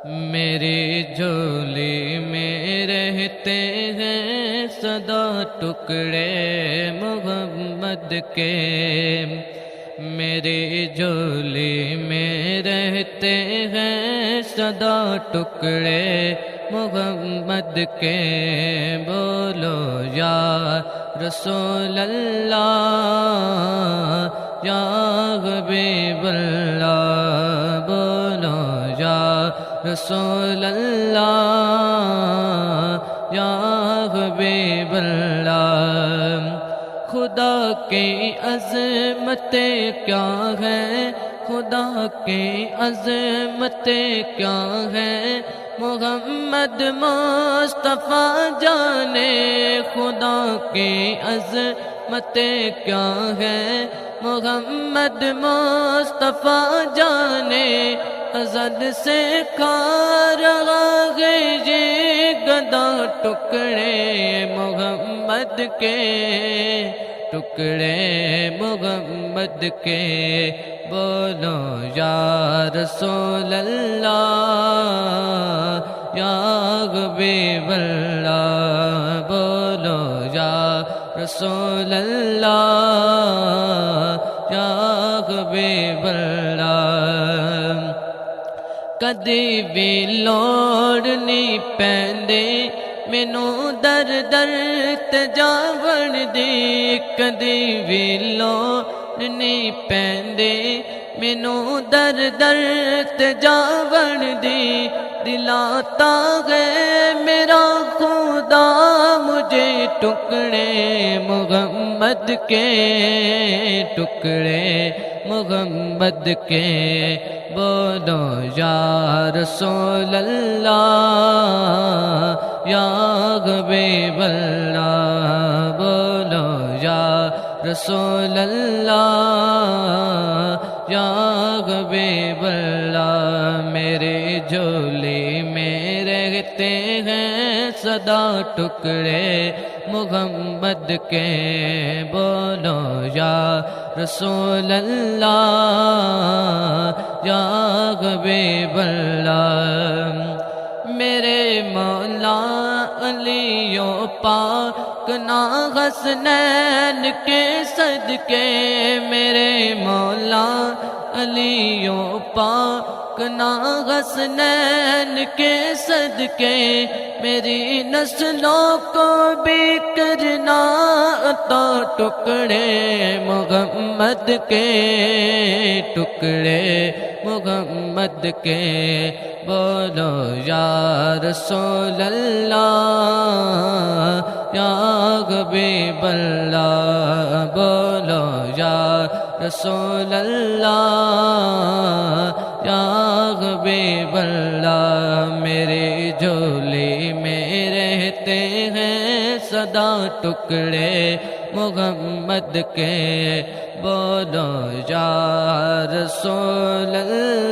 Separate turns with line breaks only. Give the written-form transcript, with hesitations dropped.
میری جھولی میں رہتے ہیں سدا ٹکڑے محمد کے، میری جھولی میں رہتے ہیں سدا ٹکڑے محمد کے۔ بولو یا رسول اللہ یا حبیب اللہ، بولو یا رسول اللہ یا حبیب اللہ۔ خدا کی عظمتیں کیا ہیں، خدا کی عظمتیں کیا ہیں، محمد مصطفیٰ جانے۔ خدا کی عظمتیں کیا ہیں، محمد مصطفیٰ جانے۔ ازل سے کھا رہا ہے یہ گدا ٹکڑے محمد کے، ٹکڑے محمد کے۔ بولو یا رسول اللہ یا حبیب اللہ، بولو یا رسول اللہ یا حبیب اللہ۔ کدی بھی لوڑ نہیں پیندے مینوں در در تے جاون دی، کدی بھی لوڑ نہیں پیندے مینوں در در تے جاون دی۔ دلاتا ہے میرا خدا مجھے ٹکڑے محمد کے، ٹکڑے محمد کے۔ بولو یا رسول اللہ یا حبیب اللہ، بولو یا رسول اللہ یا حبیب اللہ۔ میرے جھولی میں رہتے ہیں سدا ٹکڑے محمد کے۔ بولو یا رسول اللہ یا حبیب اللہ۔ میرے مولا علی و پاک نا حسنین کے صدقے، میرے مولا علی و پاک نا حسنین کے صدقے، میری نسلوں کو بھی کرنا عطا ٹکڑے محمد کے، ٹکڑے محمد کے۔ بولو یا رسول اللہ یا حبیب اللہ، بولو یا رسول اللہ یا حبیب اللہ۔ میری جھولی میں رہتے ہیں سدا ٹکڑے محمد کے۔ بولو یا رسول اللہ